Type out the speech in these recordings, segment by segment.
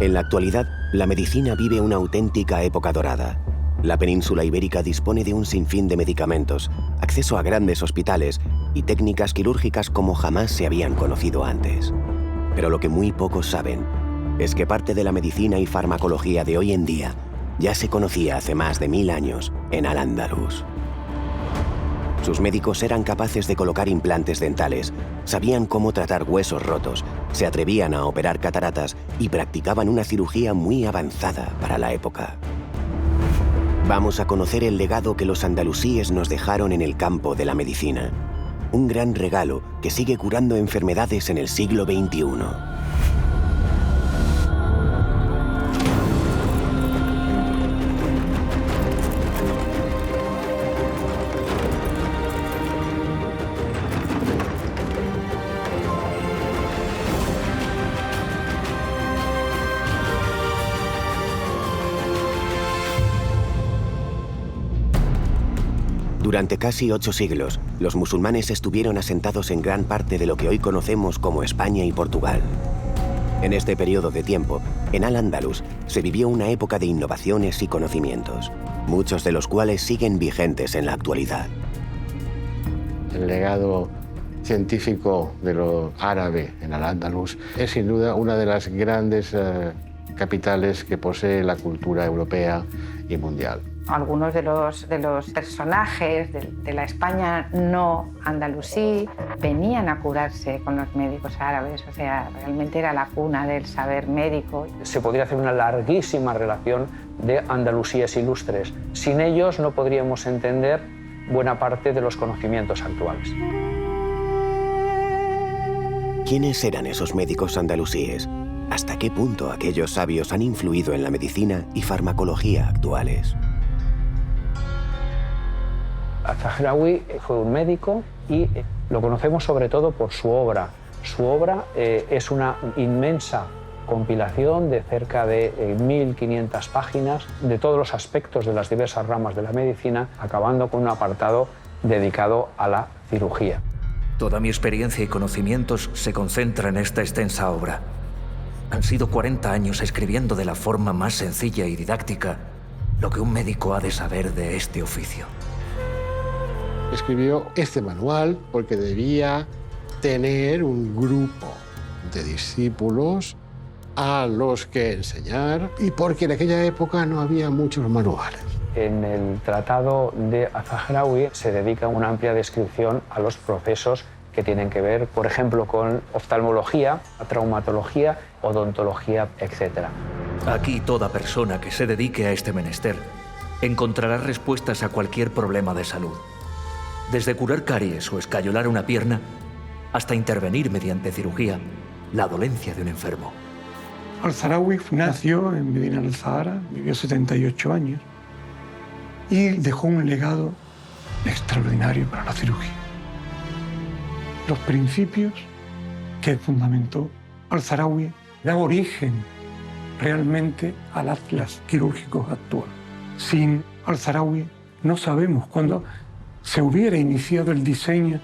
En la actualidad, la medicina vive una auténtica época dorada. La península ibérica dispone de un sinfín de medicamentos, acceso a grandes hospitales y técnicas quirúrgicas como jamás se habían conocido antes. Pero lo que muy pocos saben es que parte de la medicina y farmacología de hoy en día ya se conocía hace más de 1000 años en Al-Ándalus. Sus médicos eran capaces de colocar implantes dentales, sabían cómo tratar huesos rotos, se atrevían a operar cataratas y practicaban una cirugía muy avanzada para la época. Vamos a conocer el legado que los andalusíes nos dejaron en el campo de la medicina. Un gran regalo que sigue curando enfermedades en el siglo XXI. Durante casi 8 siglos, los musulmanes estuvieron asentados en gran parte de lo que hoy conocemos como España y Portugal. En este periodo de tiempo, en Al-Ándalus se vivió una época de innovaciones y conocimientos, muchos de los cuales siguen vigentes en la actualidad. El legado científico de lo árabe en Al-Ándalus es sin duda una de las grandes capitales que posee la cultura europea y mundial. Algunos de los personajes de la España no andalusí venían a curarse con los médicos árabes, o sea, realmente era la cuna del saber médico. Se podría hacer una larguísima relación de andalusíes ilustres. Sin ellos no podríamos entender buena parte de los conocimientos actuales. ¿Quiénes eran esos médicos andalusíes? ¿Hasta qué punto aquellos sabios han influido en la medicina y farmacología actuales? Al-Zahrawi fue un médico y lo conocemos sobre todo por su obra. Su obra es una inmensa compilación de cerca de 1500 páginas de todos los aspectos de las diversas ramas de la medicina, acabando con un apartado dedicado a la cirugía. Toda mi experiencia y conocimientos se concentran en esta extensa obra. Han sido 40 años escribiendo de la forma más sencilla y didáctica lo que un médico ha de saber de este oficio. Escribió este manual porque debía tener un grupo de discípulos a los que enseñar y porque en aquella época no había muchos manuales. En el tratado de Al-Zahrawi se dedica una amplia descripción a los procesos que tienen que ver, por ejemplo, con oftalmología, traumatología, odontología, etc. Aquí toda persona que se dedique a este menester encontrará respuestas a cualquier problema de salud. Desde curar caries o escayolar una pierna, hasta intervenir mediante cirugía la dolencia de un enfermo. Al-Zahrawi nació en Medina del Zahara, vivió 78 años y dejó un legado extraordinario para la cirugía. Los principios que fundamentó Al-Zahrawi dan origen realmente al atlas quirúrgico actual. Sin Al-Zahrawi no sabemos cuándo se hubiera iniciado el diseño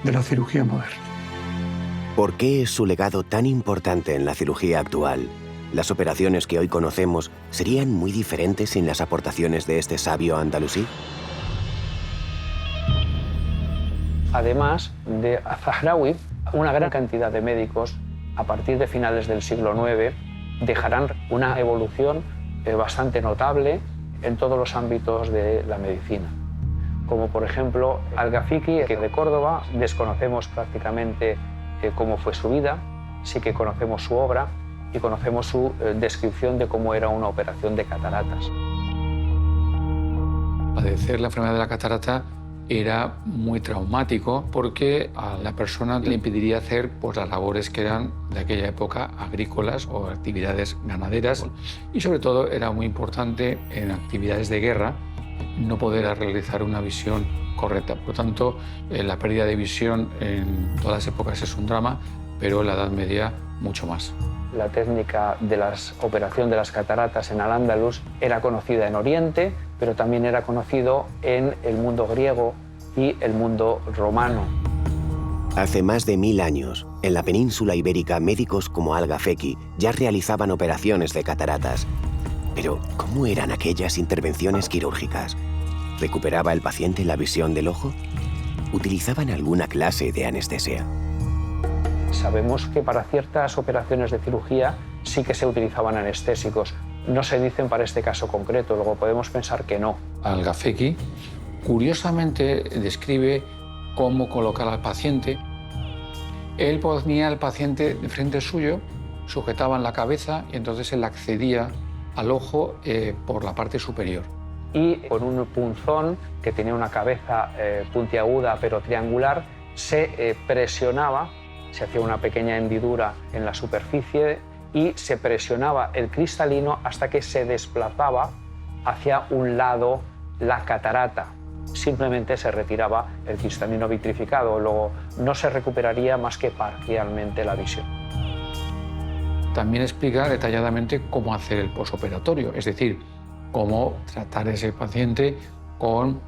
de la cirugía moderna. ¿Por qué es su legado tan importante en la cirugía actual? ¿Las operaciones que hoy conocemos serían muy diferentes sin las aportaciones de este sabio andalusí? Además de Al-Zahrawi, una gran cantidad de médicos, a partir de finales del siglo IX, dejarán una evolución bastante notable en todos los ámbitos de la medicina. Como por ejemplo Al-Ghafiqi, que de Córdoba desconocemos prácticamente cómo fue su vida, sí que conocemos su obra y conocemos su descripción de cómo era una operación de cataratas. Padecer la enfermedad de la catarata era muy traumático porque a la persona le impediría hacer las labores que eran de aquella época agrícolas o actividades ganaderas y sobre todo era muy importante en actividades de guerra no poder realizar una visión correcta. Por lo tanto, la pérdida de visión en todas las épocas es un drama, pero en la Edad Media mucho más. La técnica de la operación de las cataratas en Al-Ándalus era conocida en Oriente, pero también era conocido en el mundo griego y el mundo romano. Hace más de 1000 años, en la península ibérica, médicos como Al-Gafeki ya realizaban operaciones de cataratas. Pero, ¿cómo eran aquellas intervenciones quirúrgicas? ¿Recuperaba el paciente la visión del ojo? ¿Utilizaban alguna clase de anestesia? Sabemos que para ciertas operaciones de cirugía sí que se utilizaban anestésicos. No se dicen para este caso concreto, luego podemos pensar que no. Al-Gafeki curiosamente describe cómo colocar al paciente. Él ponía al paciente de frente suyo, sujetaban la cabeza y entonces él accedía al ojo por la parte superior. Y con un punzón que tenía una cabeza puntiaguda pero triangular, se presionaba, se hacía una pequeña hendidura en la superficie y se presionaba el cristalino hasta que se desplazaba hacia un lado la catarata. Simplemente se retiraba el cristalino vitrificado, luego no se recuperaría más que parcialmente la visión. También explica detalladamente cómo hacer el posoperatorio, es decir, cómo tratar a ese paciente con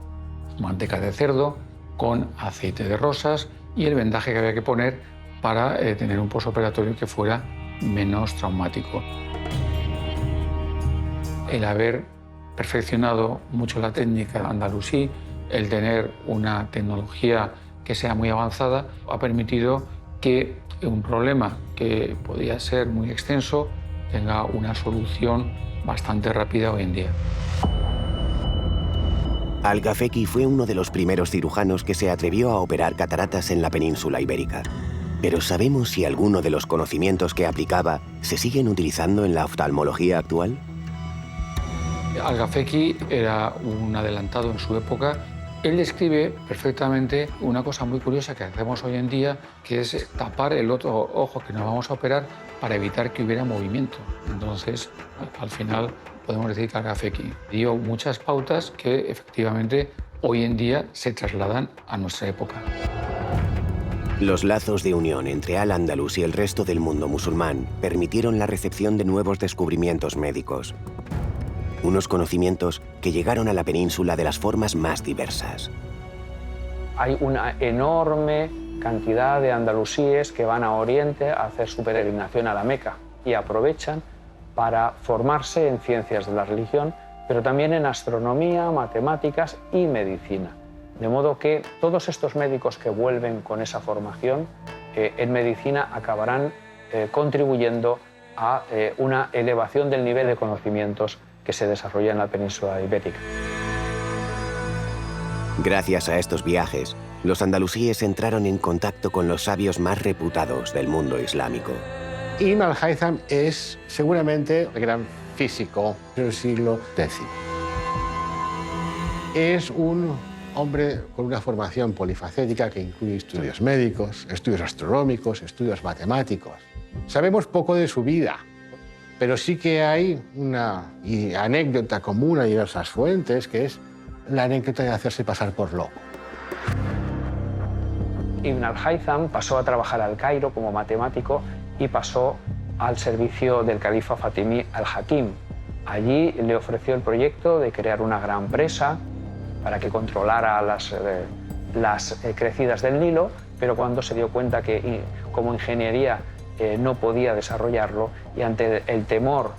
manteca de cerdo, con aceite de rosas y el vendaje que había que poner para tener un posoperatorio que fuera menos traumático. El haber perfeccionado mucho la técnica andalusí, el tener una tecnología que sea muy avanzada, ha permitido que un problema que podía ser muy extenso tenga una solución bastante rápida hoy en día. Al-Gafeki fue uno de los primeros cirujanos que se atrevió a operar cataratas en la península ibérica. Pero ¿sabemos si alguno de los conocimientos que aplicaba se siguen utilizando en la oftalmología actual? Al-Gafeki era un adelantado en su época. Él describe perfectamente una cosa muy curiosa que hacemos hoy en día, que es tapar el otro ojo que nos vamos a operar para evitar que hubiera movimiento. Entonces, al final, podemos decir que Al-Gafeki dio muchas pautas que efectivamente hoy en día se trasladan a nuestra época. Los lazos de unión entre Al-Ándalus y el resto del mundo musulmán permitieron la recepción de nuevos descubrimientos médicos. Unos conocimientos que llegaron a la península de las formas más diversas. Hay una enorme cantidad de andalusíes que van a Oriente a hacer su peregrinación a la Meca y aprovechan para formarse en ciencias de la religión, pero también en astronomía, matemáticas y medicina. De modo que todos estos médicos que vuelven con esa formación en medicina acabarán contribuyendo a una elevación del nivel de conocimientos que se desarrolla en la península ibérica. Gracias a estos viajes, los andalusíes entraron en contacto con los sabios más reputados del mundo islámico. Ibn al-Haytham es seguramente el gran físico del siglo X. Es un hombre con una formación polifacética que incluye estudios médicos, estudios astronómicos, estudios matemáticos. Sabemos poco de su vida, pero sí que hay una anécdota común a diversas fuentes, que es la anécdota de hacerse pasar por loco. Ibn al-Haytham pasó a trabajar al Cairo como matemático y pasó al servicio del califa fatimí al-Hakim. Allí le ofreció el proyecto de crear una gran presa para que controlara las crecidas del Nilo, pero cuando se dio cuenta que como ingeniería no podía desarrollarlo y ante el temor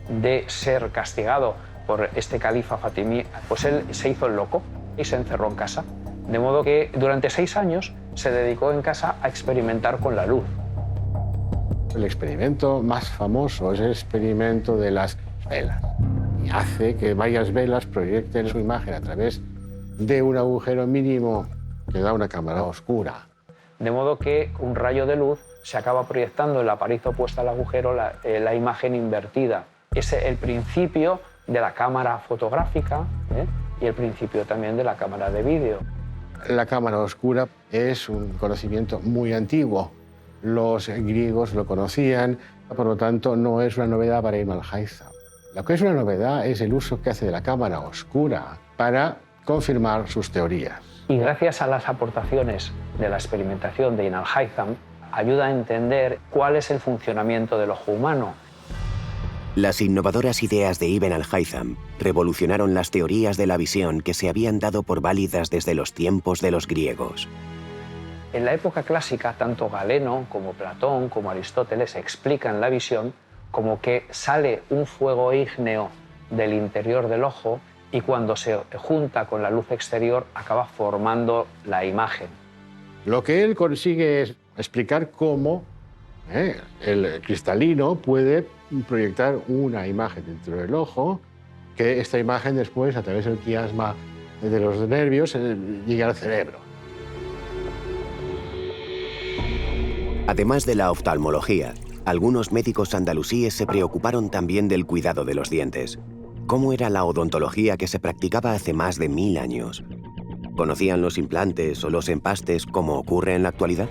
de ser castigado por este califa fatimí, pues él se hizo el loco y se encerró en casa. De modo que durante 6 años se dedicó en casa a experimentar con la luz. El experimento más famoso es el experimento de las velas. Y hace que varias velas proyecten su imagen a través de un agujero mínimo que da una cámara oscura. De modo que un rayo de luz se acaba proyectando en la pared opuesta al agujero la imagen invertida. Es el principio de la cámara fotográfica y el principio también de la cámara de vídeo. La cámara oscura es un conocimiento muy antiguo. Los griegos lo conocían, por lo tanto no es una novedad para Ibn al-Haytham. Lo que es una novedad es el uso que hace de la cámara oscura para confirmar sus teorías. Y gracias a las aportaciones de la experimentación de Ibn al-Haytham, ayuda a entender cuál es el funcionamiento del ojo humano. Las innovadoras ideas de Ibn al-Haytham revolucionaron las teorías de la visión que se habían dado por válidas desde los tiempos de los griegos. En la época clásica, tanto Galeno como Platón como Aristóteles explican la visión como que sale un fuego ígneo del interior del ojo y cuando se junta con la luz exterior acaba formando la imagen. Lo que él consigue es explicar cómo el cristalino puede proyectar una imagen dentro del ojo, que esta imagen después, a través del quiasma de los nervios, llega al cerebro. Además de la oftalmología, algunos médicos andalusíes se preocuparon también del cuidado de los dientes. ¿Cómo era la odontología que se practicaba hace más de 1000 años? ¿Conocían los implantes o los empastes como ocurre en la actualidad?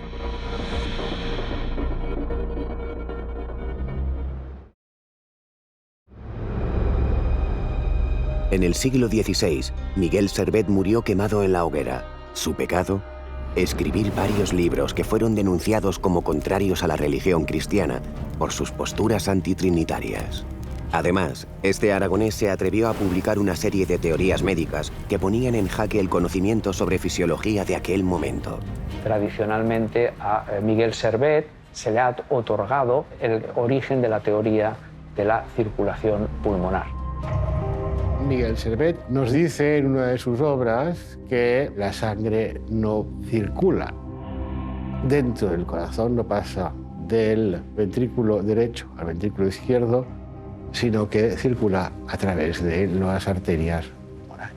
En el siglo XVI, Miguel Servet murió quemado en la hoguera. Su pecado: escribir varios libros que fueron denunciados como contrarios a la religión cristiana por sus posturas antitrinitarias. Además, este aragonés se atrevió a publicar una serie de teorías médicas que ponían en jaque el conocimiento sobre fisiología de aquel momento. Tradicionalmente a Miguel Servet se le ha otorgado el origen de la teoría de la circulación pulmonar. Miguel Servet nos dice en una de sus obras que la sangre no circula dentro del corazón, no pasa del ventrículo derecho al ventrículo izquierdo, sino que circula a través de las arterias pulmonares.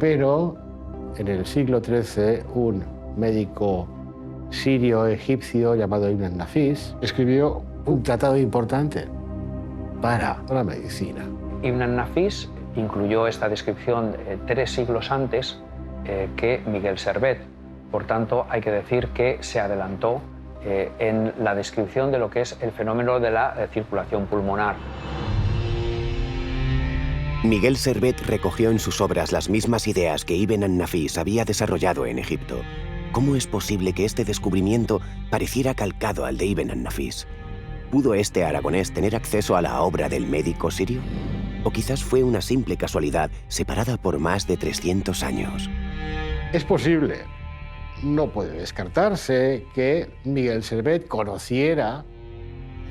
Pero en el siglo XIII, un médico sirio-egipcio llamado Ibn an-Nafis escribió un tratado importante para la medicina. Ibn an-Nafis incluyó esta descripción 3 siglos antes que Miguel Servet. Por tanto, hay que decir que se adelantó en la descripción de lo que es el fenómeno de la circulación pulmonar. Miguel Servet recogió en sus obras las mismas ideas que Ibn an-Nafis había desarrollado en Egipto. ¿Cómo es posible que este descubrimiento pareciera calcado al de Ibn an-Nafis? ¿Pudo este aragonés tener acceso a la obra del médico sirio? ¿O quizás fue una simple casualidad separada por más de 300 años? Es posible. No puede descartarse que Miguel Servet conociera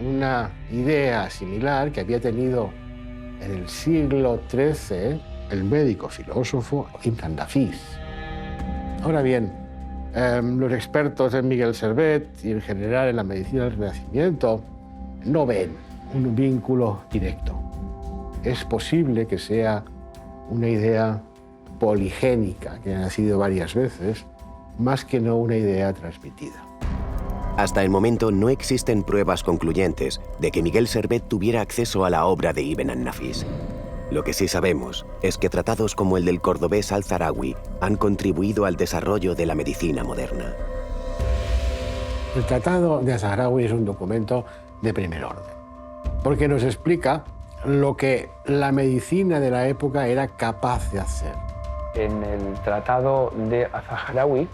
una idea similar que había tenido en el siglo XIII el médico filósofo Ibn an-Nafis. Ahora bien, los expertos en Miguel Servet y en general en la medicina del Renacimiento no ven un vínculo directo. Es posible que sea una idea poligénica, que ha nacido varias veces, más que no una idea transmitida. Hasta el momento no existen pruebas concluyentes de que Miguel Servet tuviera acceso a la obra de Ibn an-Nafis. Lo que sí sabemos es que tratados como el del cordobés Al-Zarawi han contribuido al desarrollo de la medicina moderna. El Tratado de Al-Zarawi es un documento de primer orden, porque nos explica lo que la medicina de la época era capaz de hacer. En el Tratado de Al-Zarawi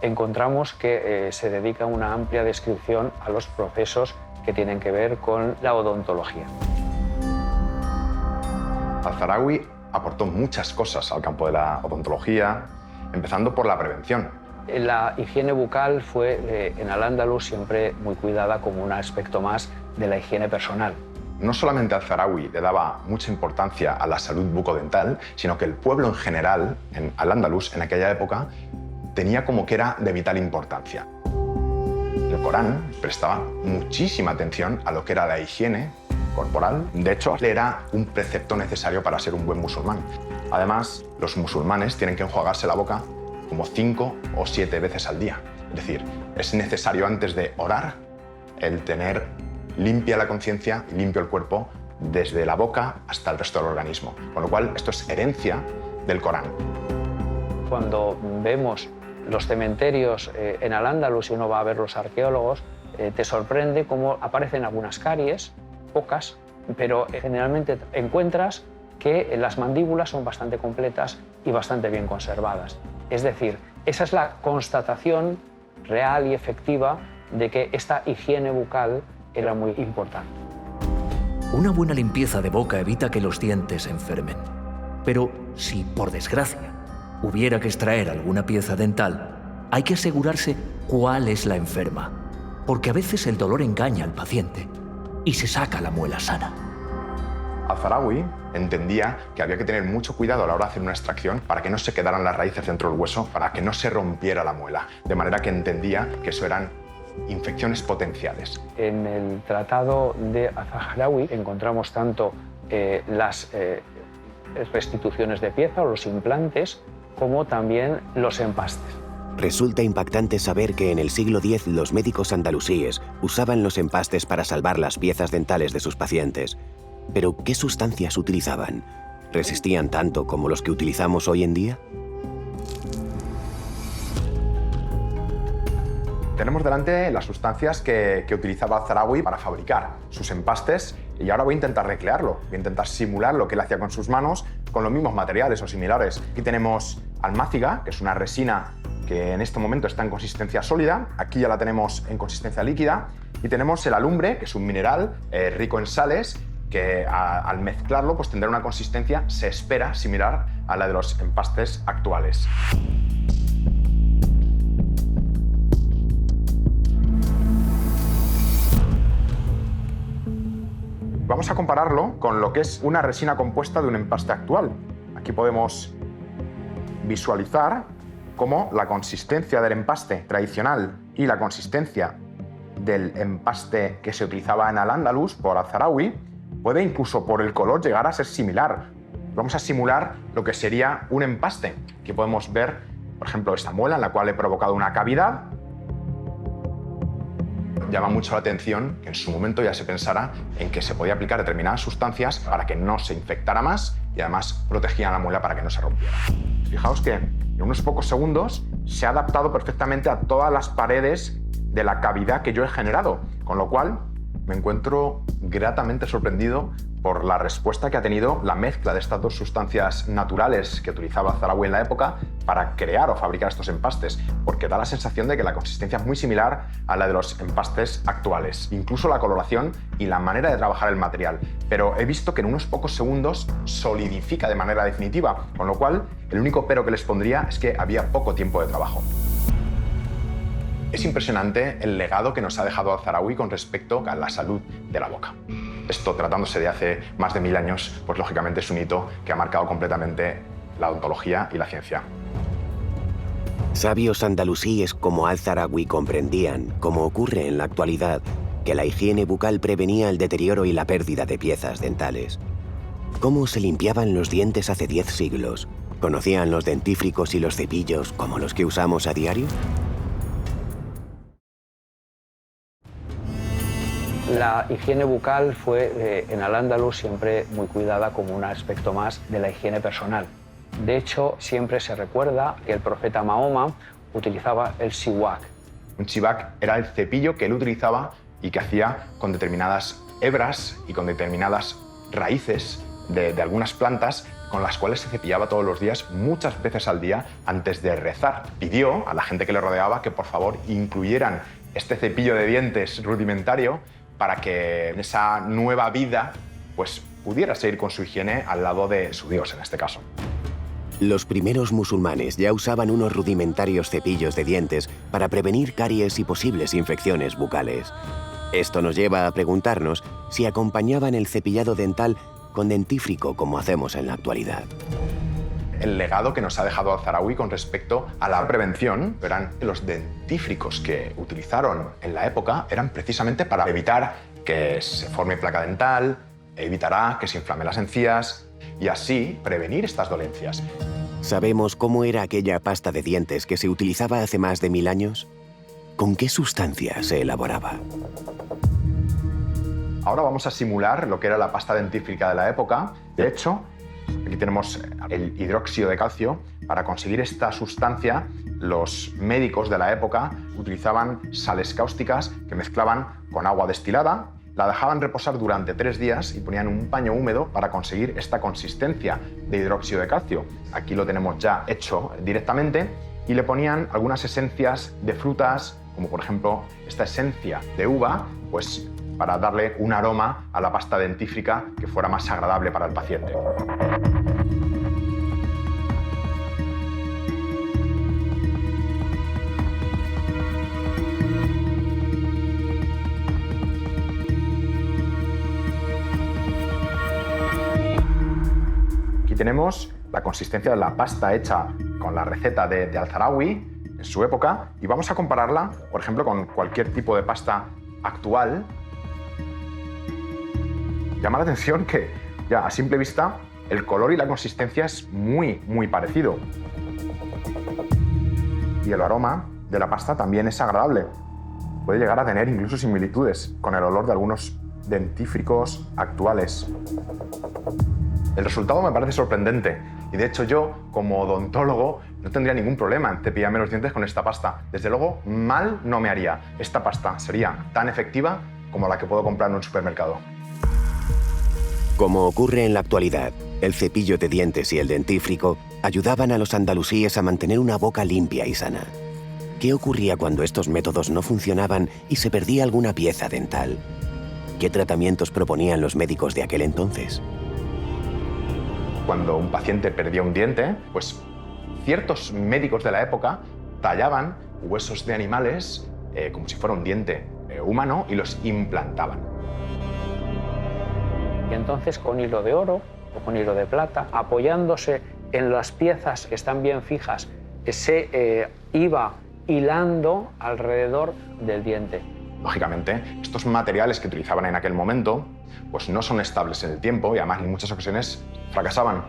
encontramos que se dedica una amplia descripción a los procesos que tienen que ver con la odontología. Al-Zarawi aportó muchas cosas al campo de la odontología, empezando por la prevención. La higiene bucal fue en Al-Ándalus siempre muy cuidada como un aspecto más de la higiene personal. No solamente Al-Zarawi le daba mucha importancia a la salud bucodental, sino que el pueblo en general, en Al-Ándalus, en aquella época, tenía como que era de vital importancia. El Corán prestaba muchísima atención a lo que era la higiene corporal. De hecho, era un precepto necesario para ser un buen musulmán. Además, los musulmanes tienen que enjuagarse la boca como 5 o 7 veces al día. Es decir, es necesario antes de orar el tener limpia la conciencia y limpio el cuerpo desde la boca hasta el resto del organismo. Con lo cual, esto es herencia del Corán. Cuando vemos los cementerios en Al-Ándalus y uno va a ver los arqueólogos, te sorprende cómo aparecen algunas caries, pocas, pero generalmente encuentras que las mandíbulas son bastante completas y bastante bien conservadas. Es decir, esa es la constatación real y efectiva de que esta higiene bucal era muy importante. Una buena limpieza de boca evita que los dientes se enfermen. Pero si, por desgracia, hubiera que extraer alguna pieza dental, hay que asegurarse cuál es la enferma, porque a veces el dolor engaña al paciente y se saca la muela sana. Al-Zahraoui entendía que había que tener mucho cuidado a la hora de hacer una extracción para que no se quedaran las raíces dentro del hueso, para que no se rompiera la muela, de manera que entendía que eso eran infecciones potenciales. En el tratado de Al-Zahraoui encontramos tanto las restituciones de pieza o los implantes, como también los empastes. Resulta impactante saber que en el siglo X los médicos andalusíes usaban los empastes para salvar las piezas dentales de sus pacientes. Pero, ¿qué sustancias utilizaban? ¿Resistían tanto como los que utilizamos hoy en día? Tenemos delante las sustancias que utilizaba Al-Zahraoui para fabricar sus empastes y ahora voy a intentar recrearlo, voy a intentar simular lo que él hacía con sus manos con los mismos materiales o similares. Aquí tenemos almáciga, que es una resina que en este momento está en consistencia sólida, aquí ya la tenemos en consistencia líquida, y tenemos el alumbre, que es un mineral rico en sales, que al mezclarlo pues tendrá una consistencia, se espera, similar a la de los empastes actuales. Vamos a compararlo con lo que es una resina compuesta de un empaste actual. Aquí podemos visualizar cómo la consistencia del empaste tradicional y la consistencia del empaste que se utilizaba en Al-Ándalus por Al-Zahraoui puede incluso por el color llegar a ser similar. Vamos a simular lo que sería un empaste. Aquí podemos ver, por ejemplo, esta muela en la cual he provocado una cavidad. Llama mucho la atención que en su momento ya se pensara en que se podía aplicar determinadas sustancias para que no se infectara más y además protegían la muela para que no se rompiera. Fijaos que en unos pocos segundos se ha adaptado perfectamente a todas las paredes de la cavidad que yo he generado, con lo cual me encuentro gratamente sorprendido por la respuesta que ha tenido la mezcla de estas dos sustancias naturales que utilizaba Al-Zahraoui en la época para crear o fabricar estos empastes, porque da la sensación de que la consistencia es muy similar a la de los empastes actuales, incluso la coloración y la manera de trabajar el material. Pero he visto que en unos pocos segundos solidifica de manera definitiva, con lo cual el único pero que les pondría es que había poco tiempo de trabajo. Es impresionante el legado que nos ha dejado Al-Zahraoui con respecto a la salud de la boca. Esto, tratándose de hace más de 1000 años, pues lógicamente es un hito que ha marcado completamente la odontología y la ciencia. Sabios andalusíes como Al-Zahraoui comprendían, como ocurre en la actualidad, que la higiene bucal prevenía el deterioro y la pérdida de piezas dentales. ¿Cómo se limpiaban los dientes hace 10 siglos? ¿Conocían los dentífricos y los cepillos como los que usamos a diario? La higiene bucal fue en Al-Ándalus siempre muy cuidada como un aspecto más de la higiene personal. De hecho, siempre se recuerda que el profeta Mahoma utilizaba el siwak. Un siwak era el cepillo que él utilizaba y que hacía con determinadas hebras y con determinadas raíces de algunas plantas con las cuales se cepillaba todos los días, muchas veces al día, antes de rezar. Pidió a la gente que le rodeaba que por favor incluyeran este cepillo de dientes rudimentario para que en esa nueva vida pues, pudiera seguir con su higiene al lado de su Dios, en este caso. Los primeros musulmanes ya usaban unos rudimentarios cepillos de dientes para prevenir caries y posibles infecciones bucales. Esto nos lleva a preguntarnos si acompañaban el cepillado dental con dentífrico como hacemos en la actualidad. El legado que nos ha dejado Al-Zahraoui con respecto a la prevención eran los dentífricos que utilizaron en la época eran precisamente para evitar que se forme placa dental, evitará que se inflamen las encías y así prevenir estas dolencias. ¿Sabemos cómo era aquella pasta de dientes que se utilizaba hace más de 1000 años? ¿Con qué sustancia se elaboraba? Ahora vamos a simular lo que era la pasta dentífrica de la época. De hecho, aquí tenemos el hidróxido de calcio. Para conseguir esta sustancia, los médicos de la época utilizaban sales cáusticas que mezclaban con agua destilada, la dejaban reposar durante 3 días y ponían un paño húmedo para conseguir esta consistencia de hidróxido de calcio. Aquí lo tenemos ya hecho directamente y le ponían algunas esencias de frutas, como por ejemplo esta esencia de uva, pues para darle un aroma a la pasta dentífrica que fuera más agradable para el paciente. tenemos la consistencia de la pasta hecha con la receta de Al-Zahrawi en su época y vamos a compararla, por ejemplo, con cualquier tipo de pasta actual. Llama la atención que ya a simple vista el color y la consistencia es muy parecido. Y el aroma de la pasta también es agradable. Puede llegar a tener incluso similitudes con el olor de algunos dentífricos actuales. El resultado me parece sorprendente y de hecho yo, como odontólogo, no tendría ningún problema en cepillarme los dientes con esta pasta. Desde luego, mal no me haría. Esta pasta sería tan efectiva como la que puedo comprar en un supermercado. Como ocurre en la actualidad, el cepillo de dientes y el dentífrico ayudaban a los andalusíes a mantener una boca limpia y sana. ¿Qué ocurría cuando estos métodos no funcionaban y se perdía alguna pieza dental? ¿Qué tratamientos proponían los médicos de aquel entonces? Cuando un paciente perdía un diente, pues ciertos médicos de la época tallaban huesos de animales como si fuera un diente humano y los implantaban. Y entonces con hilo de oro o con hilo de plata, apoyándose en las piezas que están bien fijas, se iba hilando alrededor del diente. Lógicamente, estos materiales que utilizaban en aquel momento pues no son estables en el tiempo y además en muchas ocasiones fracasaban.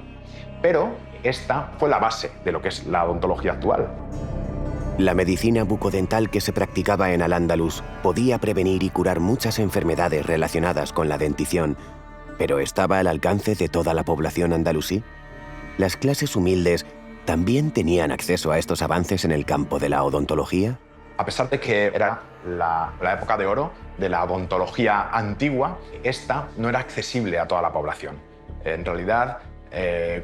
Pero esta fue la base de lo que es la odontología actual. La medicina bucodental que se practicaba en Al-Ándalus podía prevenir y curar muchas enfermedades relacionadas con la dentición, pero ¿estaba al alcance de toda la población andalusí? ¿Las clases humildes también tenían acceso a estos avances en el campo de la odontología? A pesar de que era la época de oro de la odontología antigua, esta no era accesible a toda la población. En realidad,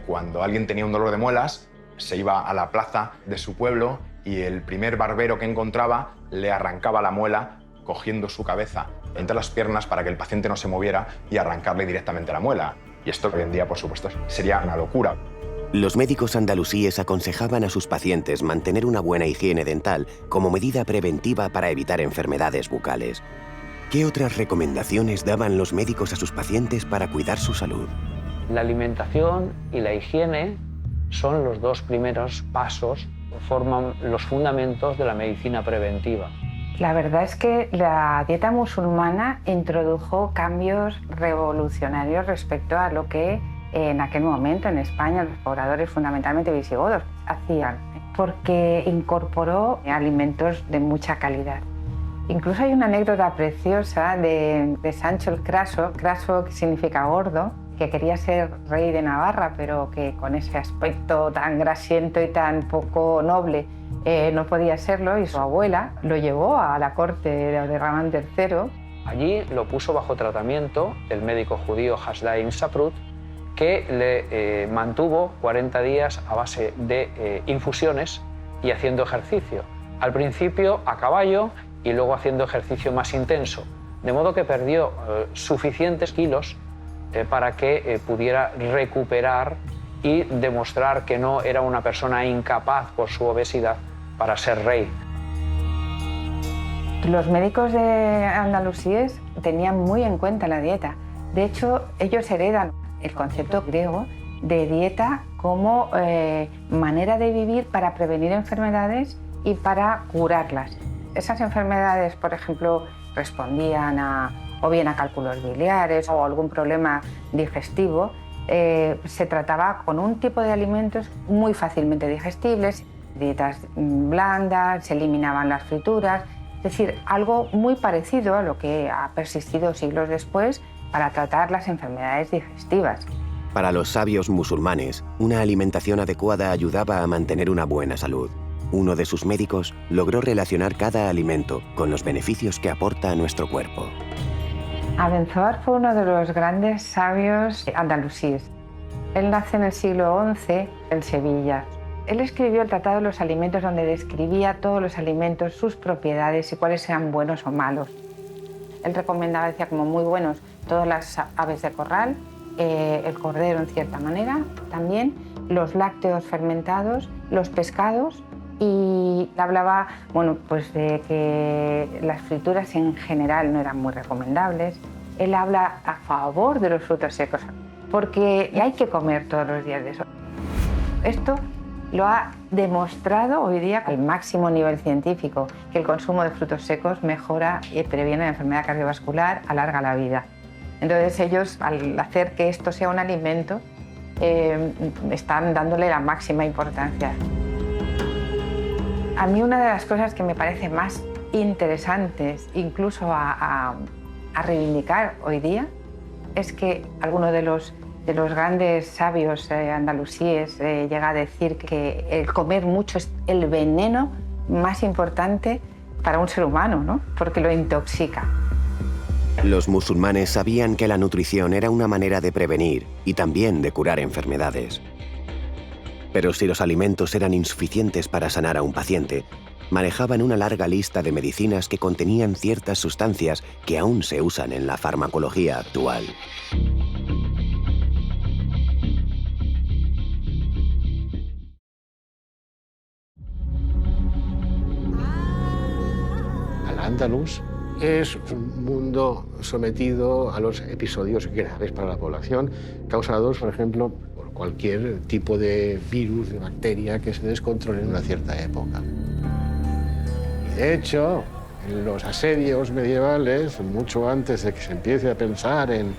cuando alguien tenía un dolor de muelas, se iba a la plaza de su pueblo y el primer barbero que encontraba le arrancaba la muela cogiendo su cabeza entre las piernas para que el paciente no se moviera y arrancarle directamente la muela. Y esto hoy en día, por supuesto, sería una locura. Los médicos andalusíes aconsejaban a sus pacientes mantener una buena higiene dental como medida preventiva para evitar enfermedades bucales. ¿Qué otras recomendaciones daban los médicos a sus pacientes para cuidar su salud? La alimentación y la higiene son los dos primeros pasos, forman los fundamentos de la medicina preventiva. La verdad es que la dieta musulmana introdujo cambios revolucionarios respecto a lo que en aquel momento en España los pobladores, fundamentalmente visigodos, hacían, porque incorporó alimentos de mucha calidad. Incluso hay una anécdota preciosa de Sancho el Craso, Craso que significa gordo, que quería ser rey de Navarra, pero que con ese aspecto tan grasiento y tan poco noble no podía serlo, y su abuela lo llevó a la corte de Ramán III. Allí lo puso bajo tratamiento el médico judío Hasdain Saprut, que le mantuvo 40 días a base de infusiones y haciendo ejercicio. Al principio a caballo y luego haciendo ejercicio más intenso, de modo que perdió suficientes kilos para que pudiera recuperar y demostrar que no era una persona incapaz por su obesidad para ser rey. Los médicos de andalusíes tenían muy en cuenta la dieta. De hecho, ellos heredan el concepto griego de dieta como manera de vivir para prevenir enfermedades y para curarlas. Esas enfermedades, por ejemplo, respondían o bien a cálculos biliares o algún problema digestivo. Se trataba con un tipo de alimentos muy fácilmente digestibles, dietas blandas, se eliminaban las frituras, es decir, algo muy parecido a lo que ha persistido siglos después para tratar las enfermedades digestivas. Para los sabios musulmanes, una alimentación adecuada ayudaba a mantener una buena salud. Uno de sus médicos logró relacionar cada alimento con los beneficios que aporta a nuestro cuerpo. Abenzoar fue uno de los grandes sabios andalusíes. Él nace en el siglo XI en Sevilla. Él escribió el Tratado de los Alimentos, donde describía todos los alimentos, sus propiedades y cuáles eran buenos o malos. Él recomendaba, decía, como muy buenos todas las aves de corral, el cordero en cierta manera, también los lácteos fermentados, los pescados, y hablaba, bueno, pues de que las frituras en general no eran muy recomendables. Él habla a favor de los frutos secos, porque hay que comer todos los días de eso. Esto lo ha demostrado hoy día al máximo nivel científico, que el consumo de frutos secos mejora y previene la enfermedad cardiovascular, alarga la vida. Entonces ellos, al hacer que esto sea un alimento, están dándole la máxima importancia. A mí una de las cosas que me parece más interesantes, incluso a reivindicar hoy día, es que alguno de los grandes sabios andalusíes llega a decir que el comer mucho es el veneno más importante para un ser humano, ¿no? Porque lo intoxica. Los musulmanes sabían que la nutrición era una manera de prevenir y también de curar enfermedades. Pero si los alimentos eran insuficientes para sanar a un paciente, manejaban una larga lista de medicinas que contenían ciertas sustancias que aún se usan en la farmacología actual. Al-Ándalus es un mundo sometido a los episodios graves para la población, causados, por ejemplo, por cualquier tipo de virus, de bacteria que se descontrole en una cierta época. Y de hecho, en los asedios medievales, mucho antes de que se empiece a pensar en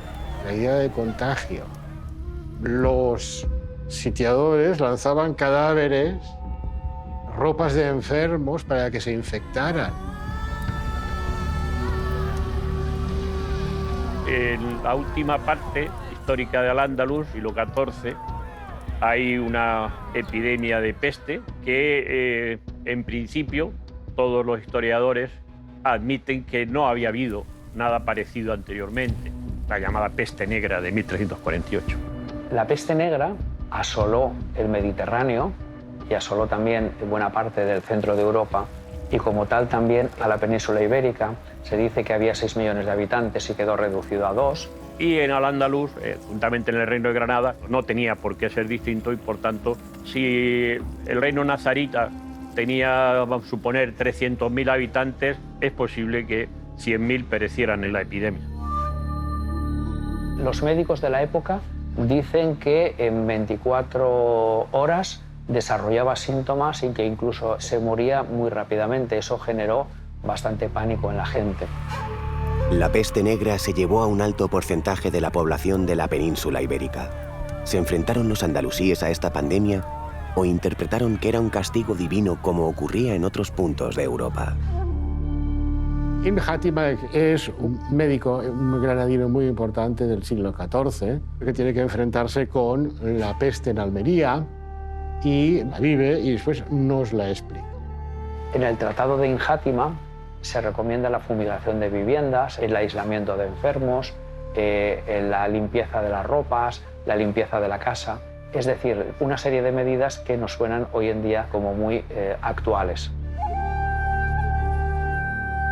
la idea de contagio, los sitiadores lanzaban cadáveres, ropas de enfermos para que se infectaran. En la última parte histórica de Al-Ándalus, siglo XIV, hay una epidemia de peste que, en principio, todos los historiadores admiten que no había habido nada parecido anteriormente, la llamada peste negra de 1348. La peste negra asoló el Mediterráneo y asoló también buena parte del centro de Europa, y como tal también a la península ibérica. Se dice que había 6 millones de habitantes y quedó reducido a 2. Y en Al-Ándalus, juntamente en el reino de Granada, no tenía por qué ser distinto y, por tanto, si el reino nazarita tenía, vamos a suponer, 300.000 habitantes, es posible que 100.000 perecieran en la epidemia. Los médicos de la época dicen que en 24 horas desarrollaba síntomas y que incluso se moría muy rápidamente. Eso generó bastante pánico en la gente. La peste negra se llevó a un alto porcentaje de la población de la península ibérica. ¿Se enfrentaron los andalusíes a esta pandemia o interpretaron que era un castigo divino como ocurría en otros puntos de Europa? Ibn Hátima es un médico, un granadino muy importante del siglo XIV, que tiene que enfrentarse con la peste en Almería, y la vive y después nos la explica. En el Tratado de Ibn Hátima se recomienda la fumigación de viviendas, el aislamiento de enfermos, la limpieza de las ropas, la limpieza de la casa. Es decir, una serie de medidas que nos suenan hoy en día como muy actuales.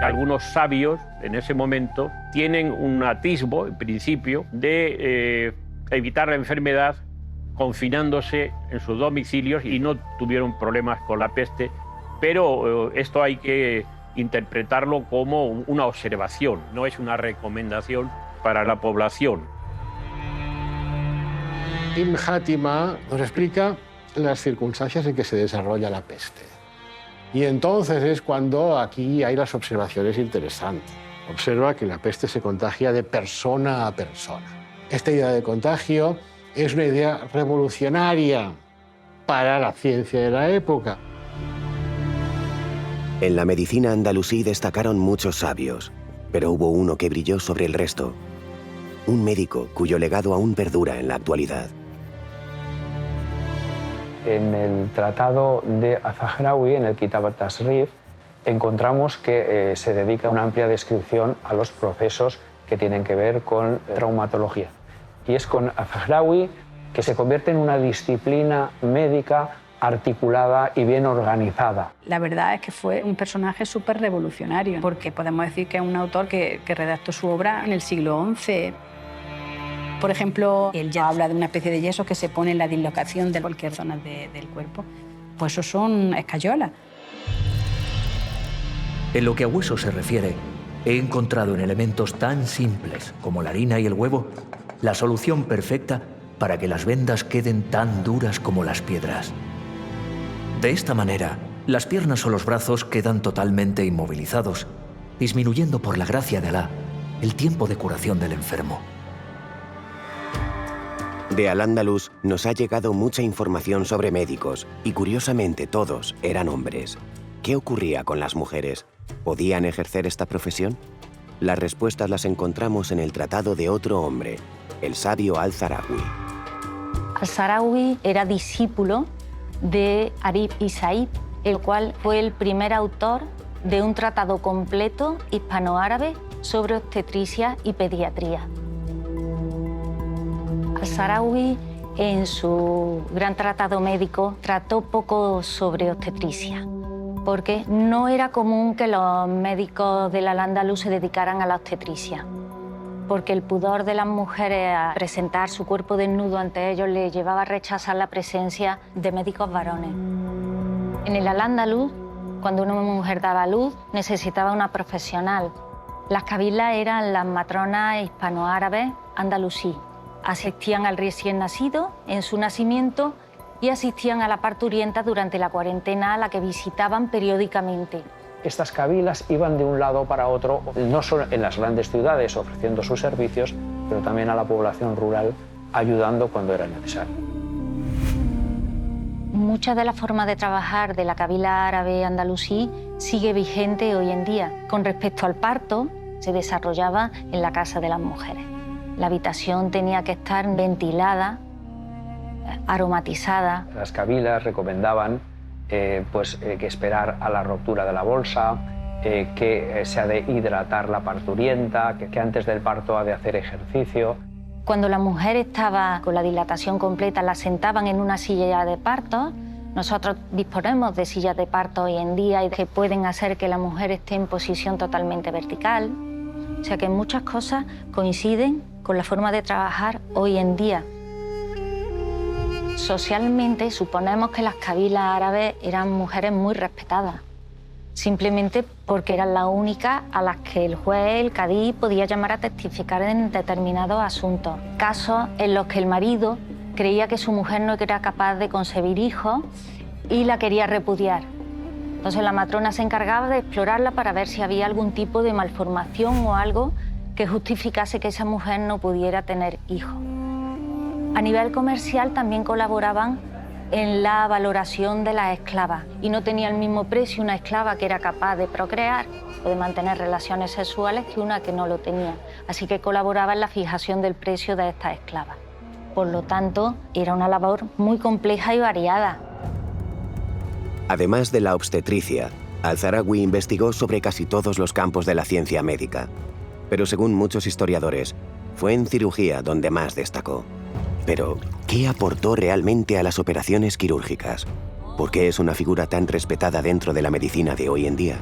Algunos sabios en ese momento tienen un atisbo, en principio, de evitar la enfermedad confinándose en sus domicilios y no tuvieron problemas con la peste, pero esto hay que interpretarlo como una observación, no es una recomendación para la población. Ibn Hátima nos explica las circunstancias en que se desarrolla la peste. Y entonces es cuando aquí hay las observaciones interesantes. Observa que la peste se contagia de persona a persona. Esta idea de contagio es una idea revolucionaria para la ciencia de la época. En la medicina andalusí destacaron muchos sabios, pero hubo uno que brilló sobre el resto. Un médico cuyo legado aún perdura en la actualidad. En el tratado de Az-Zahrawi, en el Kitab al-Tasrif, encontramos que se dedica una amplia descripción a los procesos que tienen que ver con traumatología. Y es con Az-Zahrawi que se convierte en una disciplina médica articulada y bien organizada. La verdad es que fue un personaje súper revolucionario, porque podemos decir que es un autor que redactó su obra en el siglo XI. Por ejemplo, él ya habla de una especie de yeso que se pone en la dislocación de cualquier zona del cuerpo. Pues eso son escayolas. En lo que a huesos se refiere, he encontrado en elementos tan simples como la harina y el huevo la solución perfecta para que las vendas queden tan duras como las piedras. De esta manera, las piernas o los brazos quedan totalmente inmovilizados, disminuyendo por la gracia de Alá el tiempo de curación del enfermo. De Al-Ándalus nos ha llegado mucha información sobre médicos y curiosamente todos eran hombres. ¿Qué ocurría con las mujeres? ¿Podían ejercer esta profesión? Las respuestas las encontramos en el tratado de otro hombre, el sabio Al-Zarawi. Al-Zarawi era discípulo de Arif y Said, el cual fue el primer autor de un tratado completo hispanoárabe sobre obstetricia y pediatría. Al-Zarawi, en su gran tratado médico, trató poco sobre obstetricia, porque no era común que los médicos del Al-Ándalus se dedicaran a la obstetricia, porque el pudor de las mujeres a presentar su cuerpo desnudo ante ellos les llevaba a rechazar la presencia de médicos varones. En el Al-Ándalus, cuando una mujer daba a luz, necesitaba una profesional. Las cabilas eran las matronas hispanoárabes andalusí. Asistían al recién nacido en su nacimiento y asistían a la parturienta durante la cuarentena, a la que visitaban periódicamente. Estas cabilas iban de un lado para otro, no solo en las grandes ciudades ofreciendo sus servicios, pero también a la población rural, ayudando cuando era necesario. Mucha de la forma de trabajar de la cabila árabe andalusí sigue vigente hoy en día. Con respecto al parto, se desarrollaba en la casa de las mujeres. La habitación tenía que estar ventilada, aromatizada. Las cabilas recomendaban que esperar a la ruptura de la bolsa, que se ha de hidratar la parturienta, que antes del parto ha de hacer ejercicio. Cuando la mujer estaba con la dilatación completa, la sentaban en una silla de parto. Nosotros disponemos de sillas de parto hoy en día y que pueden hacer que la mujer esté en posición totalmente vertical. O sea que muchas cosas coinciden con la forma de trabajar hoy en día. Socialmente suponemos que las cabilas árabes eran mujeres muy respetadas, simplemente porque eran las únicas a las que el juez, el cadí, podía llamar a testificar en determinados asuntos. Casos en los que el marido creía que su mujer no era capaz de concebir hijos y la quería repudiar. Entonces la matrona se encargaba de explorarla para ver si había algún tipo de malformación o algo que justificase que esa mujer no pudiera tener hijos. A nivel comercial también colaboraban en la valoración de las esclavas y no tenía el mismo precio una esclava que era capaz de procrear o de mantener relaciones sexuales que una que no lo tenía. Así que colaboraba en la fijación del precio de estas esclavas. Por lo tanto, era una labor muy compleja y variada. Además de la obstetricia, Al-Zarawi investigó sobre casi todos los campos de la ciencia médica. Pero según muchos historiadores, fue en cirugía donde más destacó. Pero, ¿qué aportó realmente a las operaciones quirúrgicas? ¿Por qué es una figura tan respetada dentro de la medicina de hoy en día?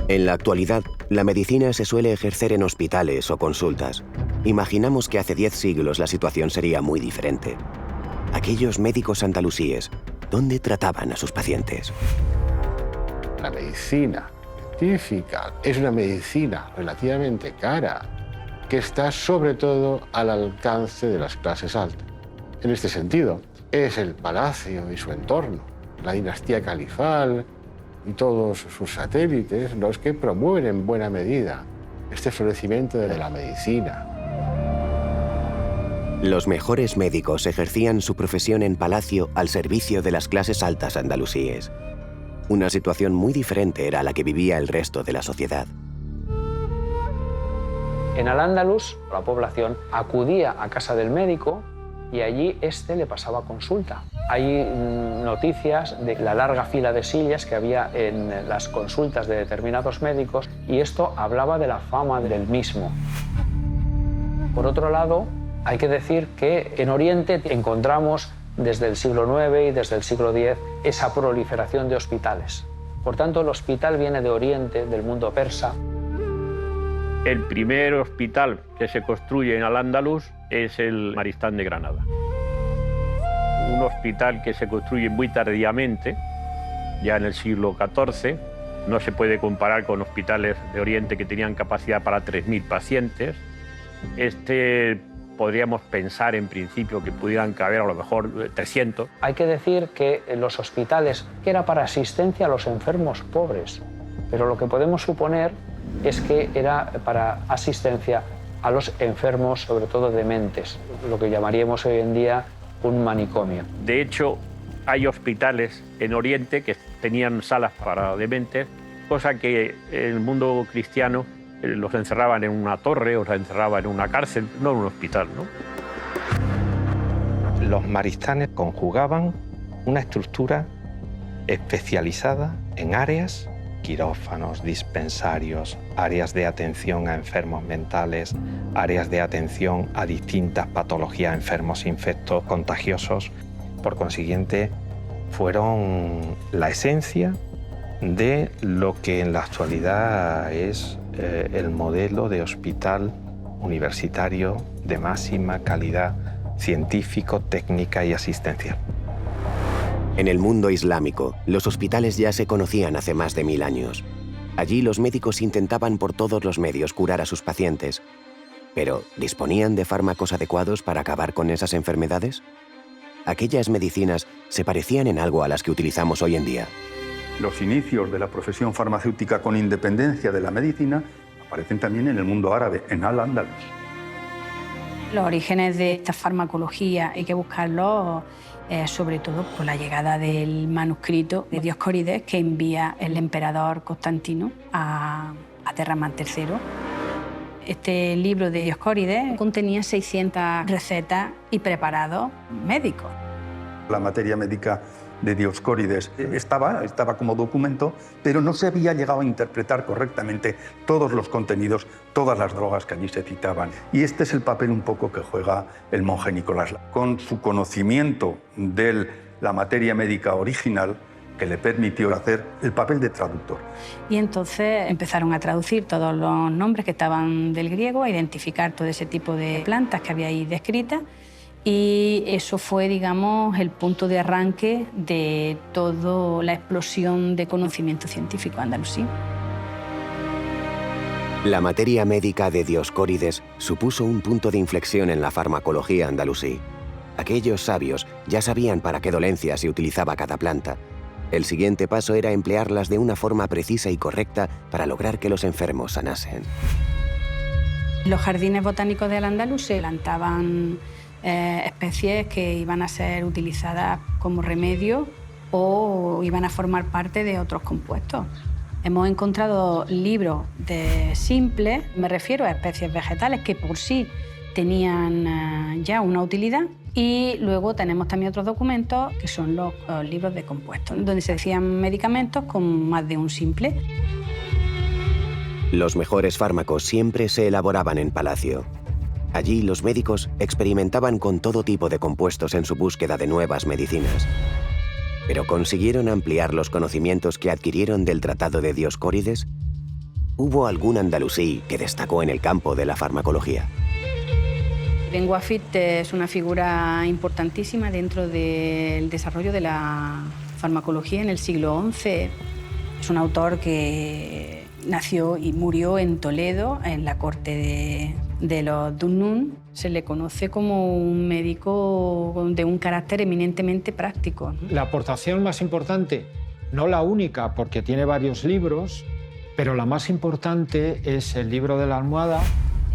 En la actualidad, la medicina se suele ejercer en hospitales o consultas. Imaginamos que hace 10 siglos la situación sería muy diferente. Aquellos médicos andalusíes, ¿dónde trataban a sus pacientes? La medicina científica es una medicina relativamente cara que está sobre todo al alcance de las clases altas. En este sentido, es el palacio y su entorno, la dinastía califal y todos sus satélites los que promueven en buena medida este florecimiento de la medicina. Los mejores médicos ejercían su profesión en palacio al servicio de las clases altas andalusíes. Una situación muy diferente era la que vivía el resto de la sociedad. En Al-Ándalus, la población acudía a casa del médico y allí éste le pasaba consulta. Hay noticias de la larga fila de sillas que había en las consultas de determinados médicos y esto hablaba de la fama del mismo. Por otro lado, hay que decir que en Oriente encontramos desde el siglo IX y desde el siglo X esa proliferación de hospitales. Por tanto, el hospital viene de Oriente, del mundo persa. El primer hospital que se construye en Al-Ándalus es el Maristán de Granada. Un hospital que se construye muy tardíamente, ya en el siglo XIV, No se puede comparar con hospitales de Oriente que tenían capacidad para 3.000 pacientes. Podríamos pensar en principio que pudieran caber a lo mejor 300. Hay que decir que los hospitales, que era para asistencia a los enfermos pobres, pero lo que podemos suponer es que era para asistencia a los enfermos, sobre todo dementes, lo que llamaríamos hoy en día un manicomio. De hecho, hay hospitales en Oriente que tenían salas para dementes, cosa que en el mundo cristiano los encerraban en una torre o los encerraban en una cárcel, no en un hospital, ¿no? Los maristanes conjugaban una estructura especializada en áreas, quirófanos, dispensarios, áreas de atención a enfermos mentales, áreas de atención a distintas patologías, enfermos infectos contagiosos. Por consiguiente, fueron la esencia de lo que en la actualidad es el modelo de hospital universitario de máxima calidad científico, técnica y asistencial. En el mundo islámico, los hospitales ya se conocían hace más de 1000 años. Allí los médicos intentaban por todos los medios curar a sus pacientes. Pero, ¿disponían de fármacos adecuados para acabar con esas enfermedades? Aquellas medicinas se parecían en algo a las que utilizamos hoy en día. Los inicios de la profesión farmacéutica con independencia de la medicina aparecen también en el mundo árabe, en Al-Ándalus. Los orígenes de esta farmacología hay que buscarlos sobre todo por la llegada del manuscrito de Dioscórides que envía el emperador Constantino a Terramán III. Este libro de Dioscórides contenía 600 recetas y preparados médicos. La materia médica de Dioscórides estaba como documento, pero no se había llegado a interpretar correctamente todos los contenidos, todas las drogas que allí se citaban. Y este es el papel un poco que juega el monje Nicolás, con su conocimiento de la materia médica original que le permitió hacer el papel de traductor. Y entonces empezaron a traducir todos los nombres que estaban del griego, a identificar todo ese tipo de plantas que había ahí descritas. Y eso fue, digamos, el punto de arranque de toda la explosión de conocimiento científico andalusí. La materia médica de Dioscórides supuso un punto de inflexión en la farmacología andalusí. Aquellos sabios ya sabían para qué dolencias se utilizaba cada planta. El siguiente paso era emplearlas de una forma precisa y correcta para lograr que los enfermos sanasen. Los jardines botánicos de Al-Ándalus se plantaban especies que iban a ser utilizadas como remedio o iban a formar parte de otros compuestos. Hemos encontrado libros simples, me refiero a especies vegetales que por sí tenían ya una utilidad, y luego tenemos también otros documentos que son los libros de compuestos, donde se decían medicamentos con más de un simple. Los mejores fármacos siempre se elaboraban en palacio. Allí los médicos experimentaban con todo tipo de compuestos en su búsqueda de nuevas medicinas. ¿Pero consiguieron ampliar los conocimientos que adquirieron del Tratado de Dioscórides? ¿Hubo algún andalusí que destacó en el campo de la farmacología? Ibn Wafid es una figura importantísima dentro del desarrollo de la farmacología en el siglo XI. Es un autor que nació y murió en Toledo, en la corte de los Dunnún. Se le conoce como un médico de un carácter eminentemente práctico. La aportación más importante, no la única, porque tiene varios libros, pero la más importante es el libro de la almohada.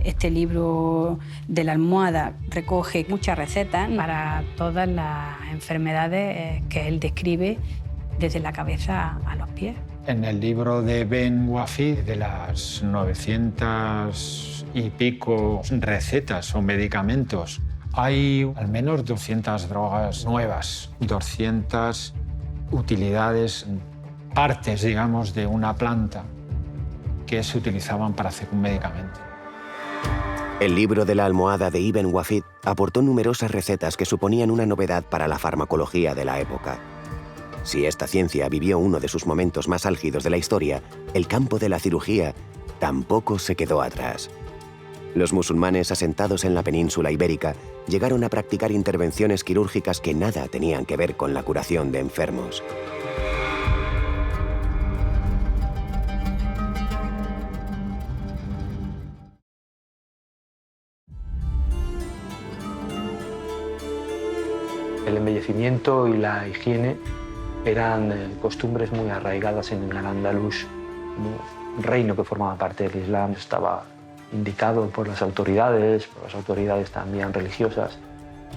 Este libro de la almohada recoge muchas recetas para todas las enfermedades que él describe desde la cabeza a los pies. En el libro de Ibn Wafid, de las 900 y pico recetas o medicamentos, hay al menos 200 drogas nuevas, 200 utilidades, partes, digamos, de una planta que se utilizaban para hacer un medicamento. El libro de la almohada de Ibn Wafid aportó numerosas recetas que suponían una novedad para la farmacología de la época. Si esta ciencia vivió uno de sus momentos más álgidos de la historia, el campo de la cirugía tampoco se quedó atrás. Los musulmanes asentados en la península ibérica llegaron a practicar intervenciones quirúrgicas que nada tenían que ver con la curación de enfermos. El embellecimiento y la higiene eran costumbres muy arraigadas en el Al-Ándalus. Un reino que formaba parte del Islam estaba indicado por las autoridades también religiosas,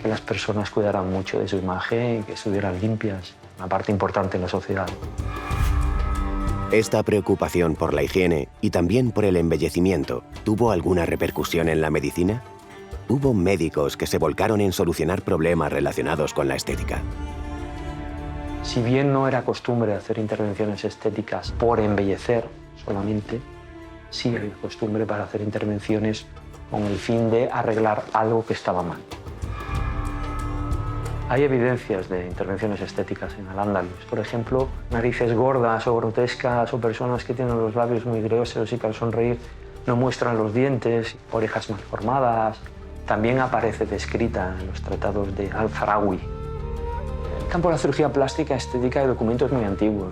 que las personas cuidaran mucho de su imagen y que estuvieran limpias, una parte importante en la sociedad. Esta preocupación por la higiene y también por el embellecimiento, ¿tuvo alguna repercusión en la medicina? Hubo médicos que se volcaron en solucionar problemas relacionados con la estética. Si bien no era costumbre hacer intervenciones estéticas por embellecer solamente, sí había costumbre para hacer intervenciones con el fin de arreglar algo que estaba mal. Hay evidencias de intervenciones estéticas en Al-Ándalus. Por ejemplo, narices gordas o grotescas o personas que tienen los labios muy gruesos y que al sonreír no muestran los dientes, orejas mal formadas. También aparece descrita en los tratados de Al-Zarawi. En el campo de la cirugía plástica estética hay documentos muy antiguos.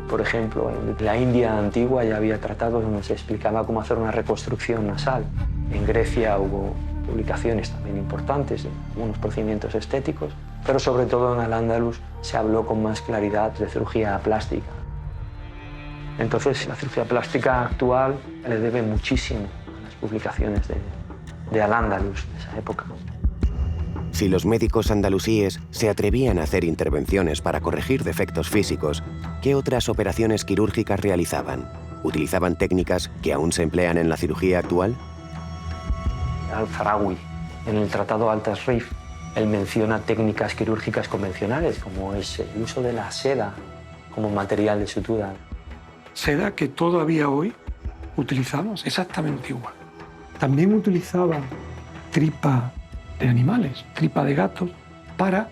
Por ejemplo, en la India antigua ya había tratados donde se explicaba cómo hacer una reconstrucción nasal. En Grecia hubo publicaciones también importantes de algunos procedimientos estéticos, pero sobre todo en Al-Ándalus se habló con más claridad de cirugía plástica. Entonces, la cirugía plástica actual le debe muchísimo a las publicaciones de Al-Ándalus de esa época. Si los médicos andalusíes se atrevían a hacer intervenciones para corregir defectos físicos, ¿qué otras operaciones quirúrgicas realizaban? ¿Utilizaban técnicas que aún se emplean en la cirugía actual? Al-Zarawi, en el Tratado Al-Tasrif, él menciona técnicas quirúrgicas convencionales, como es el uso de la seda como material de sutura. Seda que todavía hoy utilizamos exactamente igual. También utilizaban tripa de animales, tripa de gatos, para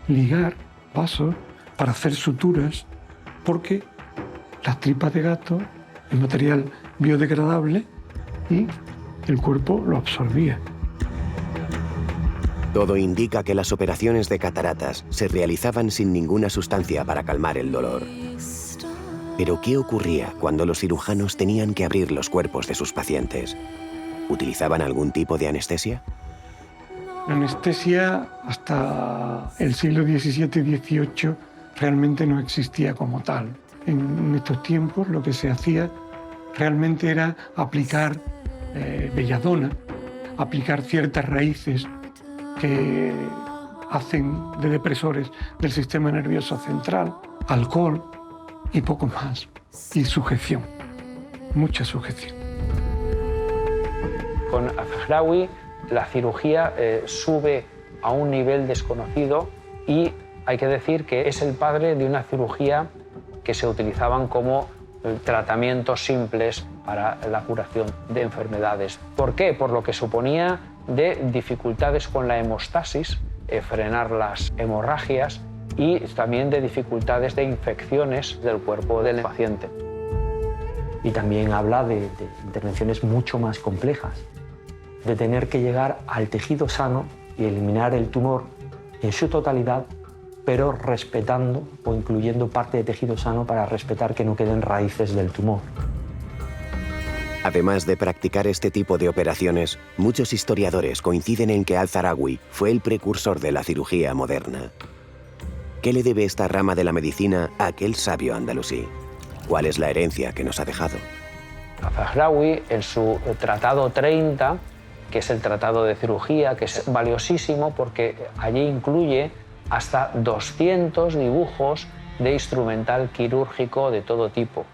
ligar vasos, para hacer suturas, porque las tripas de gato es material biodegradable y el cuerpo lo absorbía. Todo indica que las operaciones de cataratas se realizaban sin ninguna sustancia para calmar el dolor. Pero ¿qué ocurría cuando los cirujanos tenían que abrir los cuerpos de sus pacientes? ¿Utilizaban algún tipo de anestesia? La anestesia hasta el siglo XVII y XVIII realmente no existía como tal. En estos tiempos lo que se hacía realmente era aplicar belladona, aplicar ciertas raíces que hacen de depresores del sistema nervioso central, alcohol y poco más. Y sujeción, mucha sujeción. Con Al-Zahrawi la cirugía sube a un nivel desconocido y hay que decir que es el padre de una cirugía que se utilizaban como tratamientos simples para la curación de enfermedades. ¿Por qué? Por lo que suponía de dificultades con la hemostasis, frenar las hemorragias y también de dificultades de infecciones del cuerpo del paciente. Y también habla de intervenciones mucho más complejas, de tener que llegar al tejido sano y eliminar el tumor en su totalidad, pero respetando o incluyendo parte de tejido sano para respetar que no queden raíces del tumor. Además de practicar este tipo de operaciones, muchos historiadores coinciden en que Al-Zahrawi fue el precursor de la cirugía moderna. ¿Qué le debe esta rama de la medicina a aquel sabio andalusí? ¿Cuál es la herencia que nos ha dejado? Al-Zahrawi, en su Tratado 30, que es el tratado de cirugía, que es valiosísimo porque allí incluye hasta 200 dibujos de instrumental quirúrgico de todo tipo.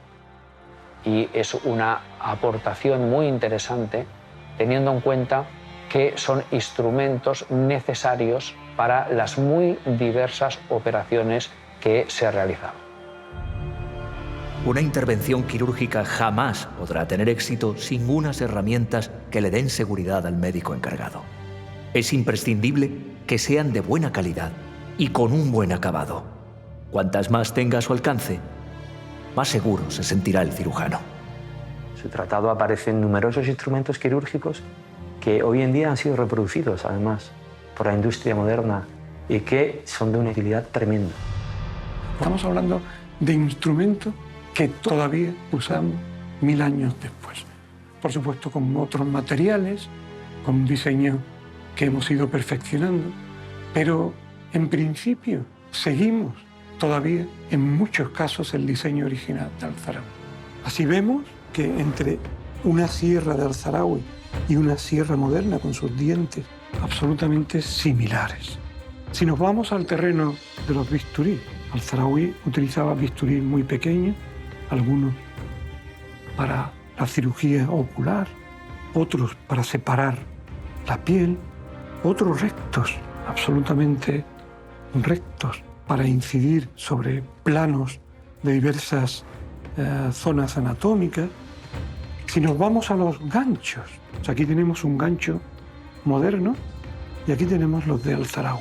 Y es una aportación muy interesante, teniendo en cuenta que son instrumentos necesarios para las muy diversas operaciones que se realizaban. Una intervención quirúrgica jamás podrá tener éxito sin unas herramientas que le den seguridad al médico encargado. Es imprescindible que sean de buena calidad y con un buen acabado. Cuantas más tenga a su alcance, más seguro se sentirá el cirujano. En su tratado aparecen numerosos instrumentos quirúrgicos que hoy en día han sido reproducidos, además, por la industria moderna y que son de una utilidad tremenda. Estamos hablando de instrumentos que todavía usamos 1000 años después. Por supuesto, con otros materiales, con un diseño que hemos ido perfeccionando, pero En principio, seguimos todavía en muchos casos el diseño original de Al-Zarawi. Así vemos que entre una sierra de Al-Zarawi y una sierra moderna con sus dientes absolutamente similares. Si nos vamos al terreno de los bisturís, Al-Zarawi utilizaba bisturís muy pequeños, algunos para la cirugía ocular, otros para separar la piel, otros rectos, absolutamente rectos, para incidir sobre planos de diversas zonas anatómicas. Si nos vamos a los ganchos, aquí tenemos un gancho moderno y aquí tenemos los de Al-Zarawi.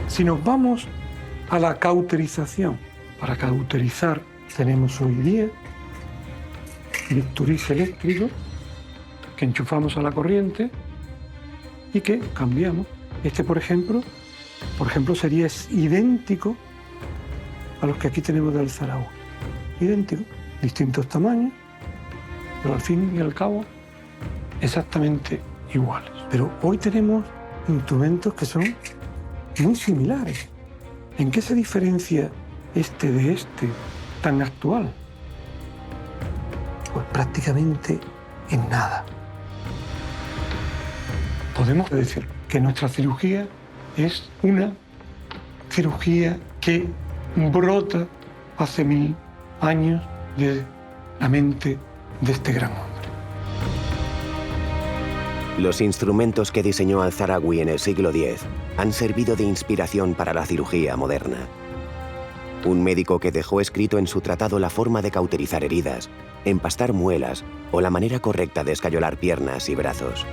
Si nos vamos a la cauterización, para cauterizar tenemos hoy día bisturís eléctricos que enchufamos a la corriente y que cambiamos. Este, por ejemplo, sería idéntico a los que aquí tenemos de Al-Zarawi. Idéntico, distintos tamaños, pero al fin y al cabo exactamente iguales. Pero hoy tenemos instrumentos que son muy similares. ¿En qué se diferencia este de este tan actual? Pues prácticamente en nada. Podemos decir que nuestra cirugía es una cirugía que brota hace 1000 años de la mente de este gran hombre. Los instrumentos que diseñó Al-Zarawi en el siglo X han servido de inspiración para la cirugía moderna. Un médico que dejó escrito en su tratado la forma de cauterizar heridas, empastar muelas o la manera correcta de escayolar piernas y brazos.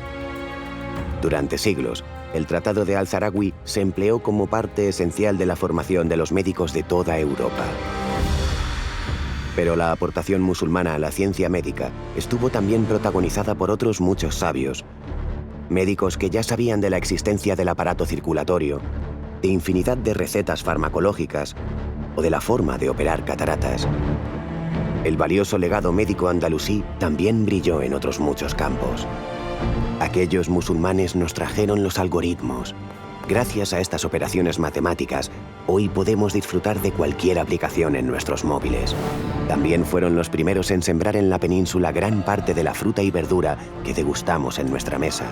Durante siglos, el tratado de Al-Zarawi se empleó como parte esencial de la formación de los médicos de toda Europa. Pero la aportación musulmana a la ciencia médica estuvo también protagonizada por otros muchos sabios, médicos que ya sabían de la existencia del aparato circulatorio, de infinidad de recetas farmacológicas o de la forma de operar cataratas. El valioso legado médico andalusí también brilló en otros muchos campos. Aquellos musulmanes nos trajeron los algoritmos. Gracias a estas operaciones matemáticas, hoy podemos disfrutar de cualquier aplicación en nuestros móviles. También fueron los primeros en sembrar en la península gran parte de la fruta y verdura que degustamos en nuestra mesa.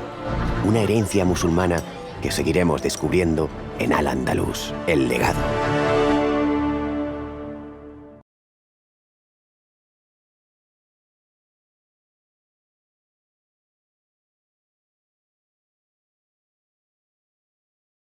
Una herencia musulmana que seguiremos descubriendo en Al-Ándalus, el legado.